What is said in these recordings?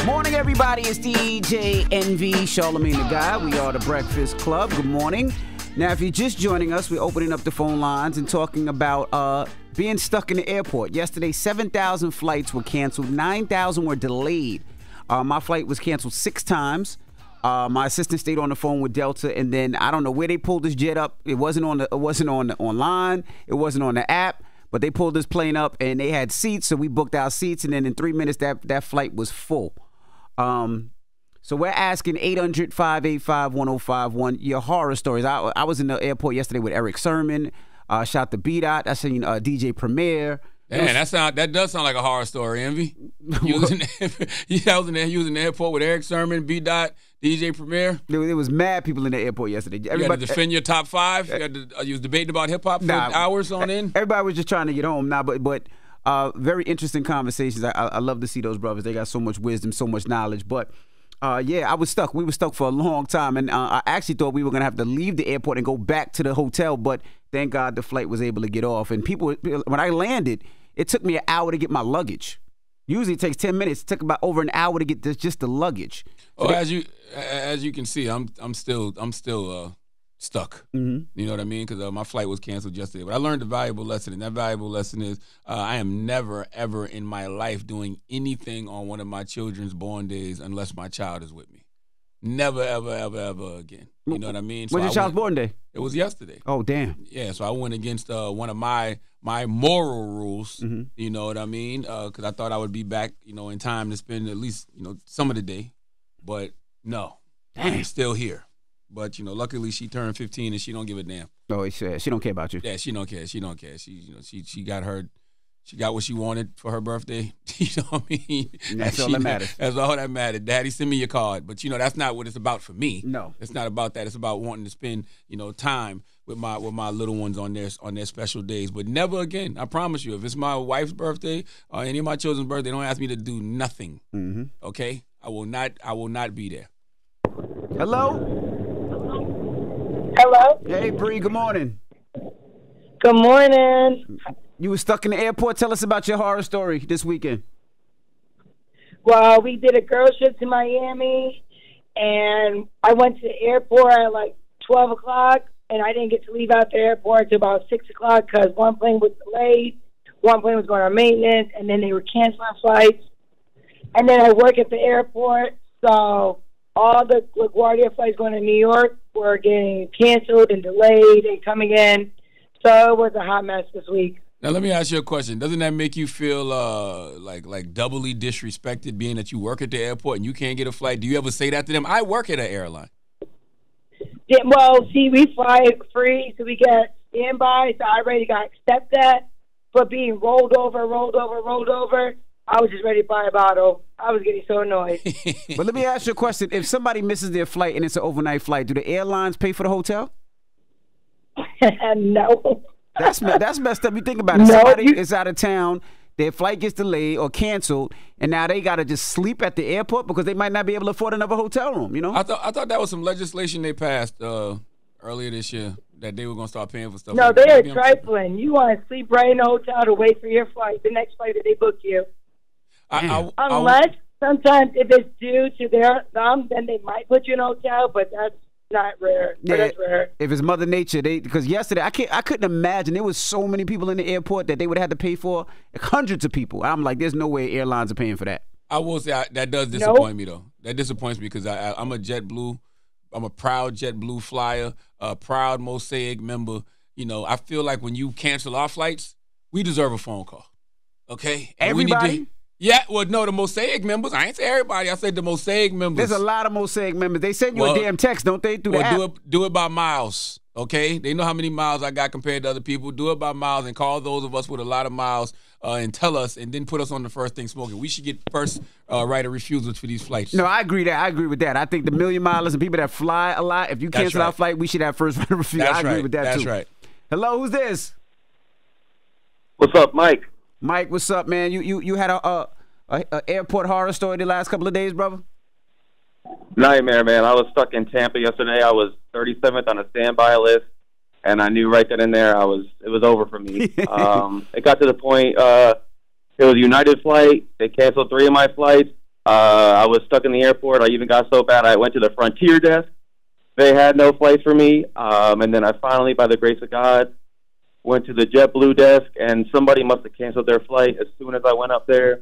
Morning, everybody. It's DJ NV, Charlamagne the Guy. We are the Breakfast Club. Good morning. Now, if you're just joining us, we're opening up the phone lines and talking about being stuck in the airport. Yesterday, 7,000 flights were canceled. 9,000 were delayed. My flight was canceled 6 times. My assistant stayed on the phone with Delta, and then I don't know where they pulled this jet up. It wasn't on online. It wasn't on the app. But they pulled this plane up, and they had seats, so we booked our seats, and then in 3 minutes, that flight was full. So we're asking 800-585-1051 your horror stories. I was in the airport yesterday with Eric Sermon. Shot the B-Dot. I seen DJ Premier. Man, that does sound like a horror story, Envy. You was in the airport with Eric Sermon, B-Dot, DJ Premier. There was mad people in the airport yesterday. Everybody, you had to defend your top 5? You was debating about hip-hop for hours on end? Everybody was just trying to get home. But very interesting conversations. I love to see those brothers. They got so much wisdom, so much knowledge. But, yeah, I was stuck. We were stuck for a long time. And I actually thought we were going to have to leave the airport and go back to the hotel. But thank God the flight was able to get off. And people, when I landed, it took me an hour to get my luggage. Usually it takes 10 minutes. It took about over an hour to get just the luggage. So as you can see, I'm still stuck. Mm-hmm. You know what I mean? Because my flight was canceled yesterday. But I learned a valuable lesson, and that valuable lesson is I am never, ever in my life doing anything on one of my children's born days unless my child is with me. Never, ever, ever, ever again. You know what I mean? When's your child's born day? It was yesterday. Oh, damn. Yeah, so I went against one of my moral rules, mm-hmm. You know what I mean? Because I thought I would be back, in time to spend at least, some of the day. But no, I'm still here. But, luckily she turned 15 and she don't give a damn. Oh, she don't care about you. Yeah, she don't care. She don't care. She got what she wanted for her birthday. You know what I mean? That's all that matters. That's all that mattered. Daddy, send me your card. But, that's not what it's about for me. No. It's not about that. It's about wanting to spend, time with my little ones on their special days. But never again. I promise you. If it's my wife's birthday or any of my children's birthday, don't ask me to do nothing. Mm-hmm. Okay? I will not be there. Hello? Hello? Hey, Bree, good morning. Good morning. You were stuck in the airport. Tell us about your horror story this weekend. Well, we did a girl trip to Miami, and I went to the airport at like 12 o'clock, and I didn't get to leave out the airport until about 6 o'clock because one plane was delayed, one plane was going on maintenance, and then they were canceling flights. And then I work at the airport, so all the LaGuardia flights going to New York were getting canceled and delayed and coming in. So it was a hot mess this week. Now, let me ask you a question. Doesn't that make you feel like doubly disrespected being that you work at the airport and you can't get a flight? Do you ever say that to them? I work at an airline. Yeah, well, see, we fly free, so we get standby, so I already got accept that. But being rolled over, I was just ready to buy a bottle. I was getting so annoyed. But let me ask you a question. If somebody misses their flight and it's an overnight flight, do the airlines pay for the hotel? No. That's messed up. You think about it. No, somebody is out of town, their flight gets delayed or canceled, and now they got to just sleep at the airport because they might not be able to afford another hotel room, I thought that was some legislation they passed earlier this year that they were going to start paying for stuff. No, like they are that. trifling. You want to sleep right in the hotel to wait for your flight, the next flight that they book you. Unless sometimes if it's due to them, then they might put you in a hotel, but that's not rare. Yeah, that's rare. If it's Mother Nature, because yesterday I couldn't imagine there was so many people in the airport that they would have to pay for, hundreds of people. I'm like, there's no way airlines are paying for that. I will say that does disappoint me though. That disappoints me because I'm a JetBlue. I'm a proud JetBlue flyer, a proud Mosaic member. I feel like when you cancel our flights, we deserve a phone call. Okay, everybody. Yeah, well, no, the Mosaic members. I ain't say everybody. I said the Mosaic members. There's a lot of Mosaic members. They send you a damn text, don't they? Through the app? Do it by miles, okay? They know how many miles I got compared to other people. Do it by miles and call those of us with a lot of miles and tell us and then put us on the first thing smoking. We should get first right of refusals for these flights. No, I agree with that. I think the million milers and people that fly a lot, if you cancel our flight, we should have first right of refusal. I agree with that too. That's right. Hello, who's this? What's up, Mike? Mike, what's up, man? You had a airport horror story the last couple of days, brother? Nightmare, man. I was stuck in Tampa yesterday. I was 37th on a standby list, and I knew right then and there it was over for me. It got to the point, it was a United flight. They canceled 3 of my flights. I was stuck in the airport. I even got so bad I went to the Frontier desk. They had no flights for me. And then I finally, by the grace of God, went to the JetBlue desk, and somebody must have canceled their flight as soon as I went up there.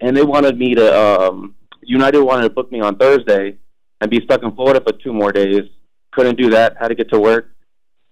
And they wanted me to, United wanted to book me on Thursday and be stuck in Florida for 2 more days. Couldn't do that. Had to get to work.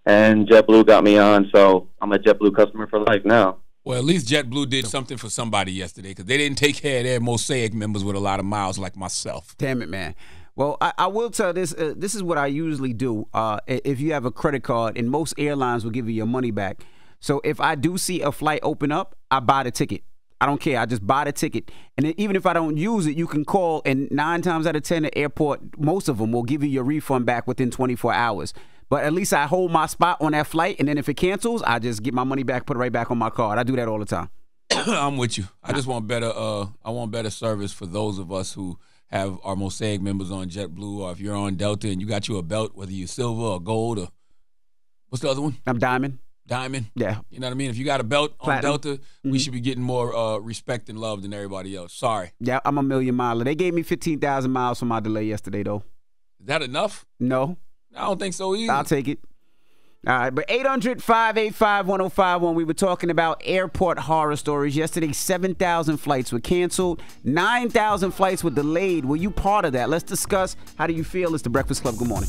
And JetBlue got me on, so I'm a JetBlue customer for life now. Well, at least JetBlue did something for somebody yesterday, because they didn't take care of their Mosaic members with a lot of miles like myself. Damn it, man. Well, I will tell this. This is what I usually do. If you have a credit card, and most airlines will give you your money back. So if I do see a flight open up, I buy the ticket. I don't care. I just buy the ticket. And then even if I don't use it, you can call, and 9 times out of 10, the airport, most of them will give you your refund back within 24 hours. But at least I hold my spot on that flight, and then if it cancels, I just get my money back, put it right back on my card. I do that all the time. I'm with you. I just want better. I want better service for those of us who have our Mosaic members on JetBlue, or if you're on Delta and you got you a belt, whether you're silver or gold, or what's the other one? I'm Diamond. Diamond. Yeah. You know what I mean? If you got a belt Platinum. on Delta, we should be getting more respect and love than everybody else. Sorry. Yeah, I'm a million miler. They gave me 15,000 miles for my delay yesterday, though. Is that enough? No. I don't think so either. I'll take it. All right, but 800-585-1051. We were talking about airport horror stories. Yesterday, 7,000 flights were canceled. 9,000 flights were delayed. Were you part of that? Let's discuss. How do you feel? It's the Breakfast Club. Good morning.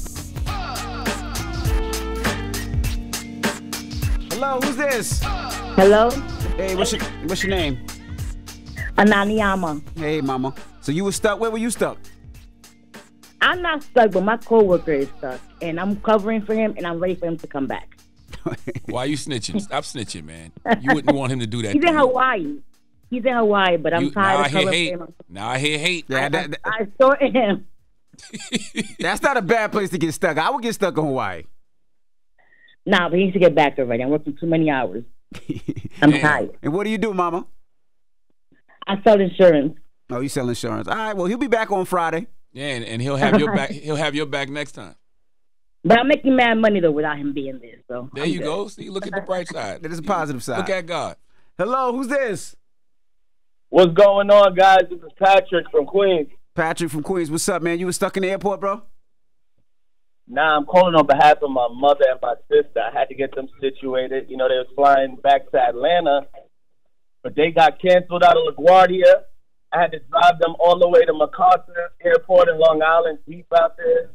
Hello, who's this? Hello? Hey, what's your name? Ananiyama. Hey, mama. So you were stuck? Where were you stuck? I'm not stuck, but my coworker is stuck, and I'm covering for him, and I'm ready for him to come back. Why are you snitching? Stop snitching, man. You wouldn't want him to do that. He's in Hawaii. He's in Hawaii, but I'm tired of covering for him. Now I hear hate. Yeah, I sure am. That's not a bad place to get stuck. I would get stuck in Hawaii. Nah, but he needs to get back already. I'm working too many hours. I'm tired. And what do you do, mama? I sell insurance. Oh, you sell insurance. All right, well, he'll be back on Friday. Yeah, and he'll have your back. He'll have your back next time. But I'm making mad money, though, without him being there. So there you go. See, look at the bright side. That is a positive side. Look at God. Hello, who's this? What's going on, guys? This is Patrick from Queens. Patrick from Queens. What's up, man? You were stuck in the airport, bro? Nah, I'm calling on behalf of my mother and my sister. I had to get them situated. You know, they was flying back to Atlanta, but they got canceled out of LaGuardia. I had to drive them all the way to MacArthur Airport in Long Island, deep out there.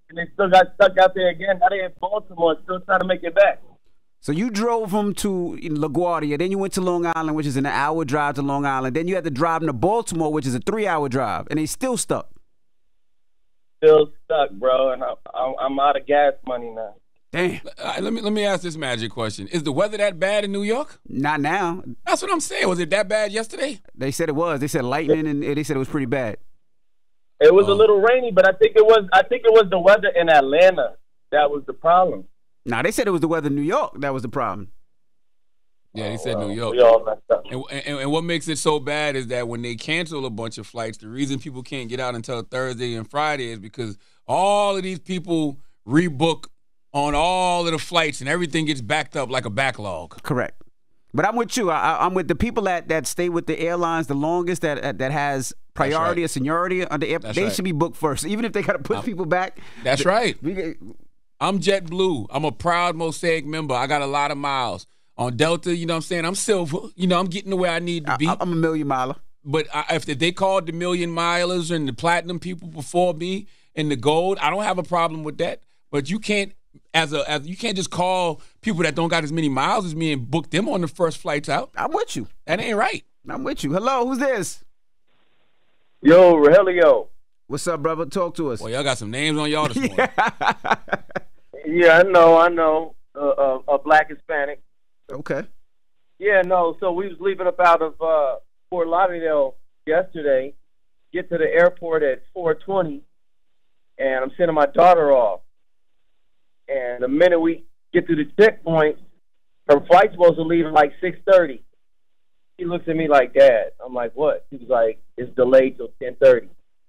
And they still got stuck out there again. Now they're in Baltimore, still trying to make it back. So you drove them to LaGuardia, then you went to Long Island, which is an hour drive to Long Island. Then you had to drive them to Baltimore, which is a 3-hour drive, and they still stuck. Still stuck, bro, and I'm out of gas money now. Damn. Let me ask this magic question. Is the weather that bad in New York? Not now. That's what I'm saying. Was it that bad yesterday? They said it was. They said lightning, and they said it was pretty bad. It was a little rainy, but I think it was the weather in Atlanta that was the problem. Nah, they said it was the weather in New York that was the problem. Yeah, they said New York. We all messed up. And what makes it so bad is that when they cancel a bunch of flights, the reason people can't get out until Thursday and Friday is because all of these people rebook on all of the flights, and everything gets backed up like a backlog. Correct. But I'm with you. I'm with the people that stay with the airlines the longest, that has priority or seniority on the airport. They should be booked first, even if they got to put people back. That's right. I'm JetBlue. I'm a proud Mosaic member. I got a lot of miles. On Delta, you know what I'm saying? I'm silver. You know, I'm getting to where I need to be. I'm a million miler. But if they called the million milers and the platinum people before me and the gold, I don't have a problem with that. But you can't. You can't just call people that don't got as many miles as me and book them on the first flights out. I'm with you. That ain't right. I'm with you. Hello, who's this? Yo, Rogelio. What's up, brother? Talk to us. Well, y'all got some names on y'all this morning. Yeah, I know. A black Hispanic. Okay. Yeah, no. So we was leaving up out of Fort Lauderdale yesterday. Get to the airport at 4:20, and I'm sending my daughter off. And the minute we get to the checkpoint, her flight's supposed to leave at like 6:30. He looks at me like, Dad. I'm like, what? He was like, it's delayed till 10:30.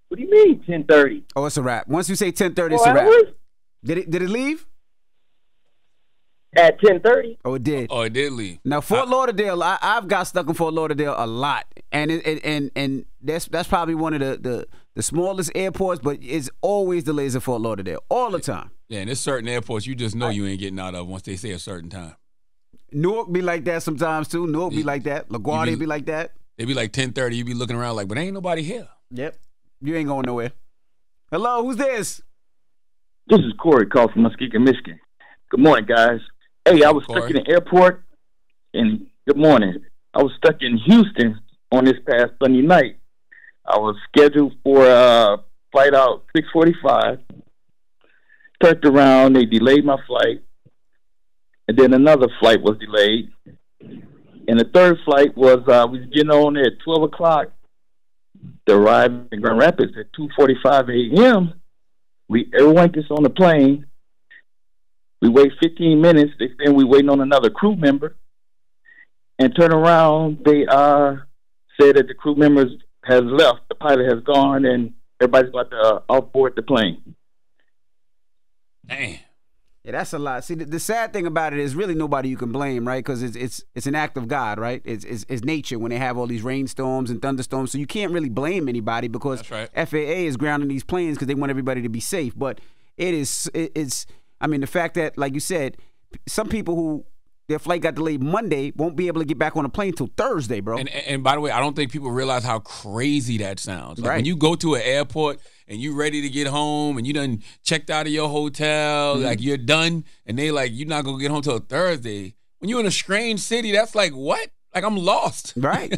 What do you mean 10:30? Oh, it's a wrap. Once you say 10:30, it's a wrap. Did it leave? At 10:30. Oh, it did. Oh, it did leave. Now Fort Lauderdale, I've got stuck in Fort Lauderdale a lot, and and that's probably one of the smallest airports, but it's always delays in Fort Lauderdale all the time. Yeah, and there's certain airports you just know you ain't getting out of once they say a certain time. Newark be like that sometimes too. Newark be like that. LaGuardia be like that. They be like 10:30. You be looking around like, but ain't nobody here. Yep, you ain't going nowhere. Hello, who's this? This is Corey calling from Muskegon, Michigan. Good morning, guys. Hey, I was stuck in the airport, and good morning. I was stuck in Houston on this past Sunday night. I was scheduled for a flight out 6:45. Turned around, they delayed my flight, and then another flight was delayed. And the third flight was we was getting on at 12 o'clock. To arrive in Grand Rapids at 2:45 a.m. Everyone gets on the plane. We wait 15 minutes. Then we waiting on another crew member. And turn around, they said that the crew members has left. The pilot has gone, and everybody's about to offboard the plane. Damn. Yeah, that's a lot. See, the sad thing about it is really nobody you can blame, right? Because it's an act of God, right? It's nature when they have all these rainstorms and thunderstorms. So you can't really blame anybody because FAA is grounding these planes because they want everybody to be safe. But it's I mean, the fact that, like you said, some people who their flight got delayed Monday won't be able to get back on a plane till Thursday, bro. And by the way, I don't think people realize how crazy that sounds. Like right. When you go to an airport and you ready to get home and you done checked out of your hotel, like you're done, and they like, you're not going to get home till Thursday. When you're in a strange city, that's like, what? Like, I'm lost. Right.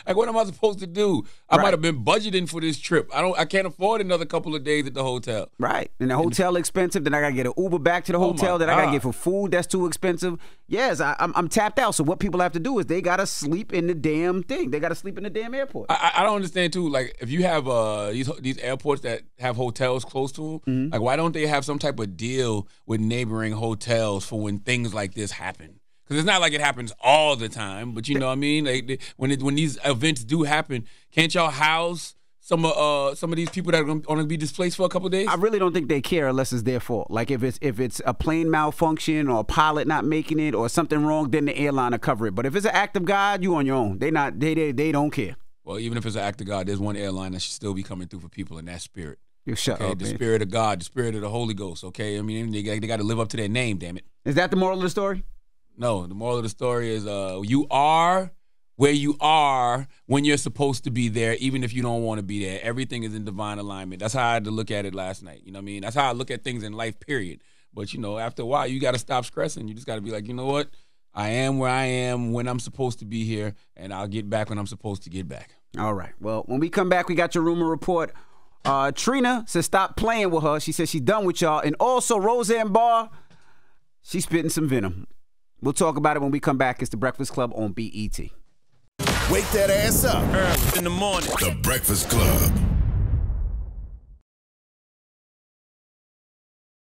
like, what am I supposed to do? I might have been budgeting for this trip. I can't afford another couple of days at the hotel. Right. And the hotel expensive. Then I got to get an Uber back to the hotel. Then I got to get for food. That's too expensive. Yes, I'm tapped out. So what people have to do is they got to sleep in the damn thing. They got to sleep in the damn airport. I don't understand, too. Like, if you have these airports that have hotels close to them, like, why don't they have some type of deal with neighboring hotels for when things like this happen? Because it's not like it happens all the time, but you know what I mean? Like when these events do happen, can't y'all house some of these people that are going to be displaced for a couple of days? I really don't think they care unless it's their fault. Like if it's a plane malfunction or a pilot not making it or something wrong, then the airline will cover it. But if it's an act of God, you on your own. They don't care. Well, even if it's an act of God, there's one airline that should still be coming through for people in that spirit. You shut up, the man. Spirit of God, the Spirit of the Holy Ghost. Okay, I mean they got to live up to their name. Damn it. Is that the moral of the story? No, the moral of the story is you are where you are when you're supposed to be there, even if you don't want to be there. Everything is in divine alignment. That's how I had to look at it last night. You know what I mean? That's how I look at things in life, period. But, you know, after a while, you got to stop stressing. You just got to be like, you know what? I am where I am when I'm supposed to be here, and I'll get back when I'm supposed to get back. All right. Well, when we come back, we got your rumor report. Trina says stop playing with her. She says she's done with y'all. And also, Roseanne Barr, she's spitting some venom. We'll talk about it when we come back. It's The Breakfast Club on BET. Wake that ass up early in the morning. The Breakfast Club.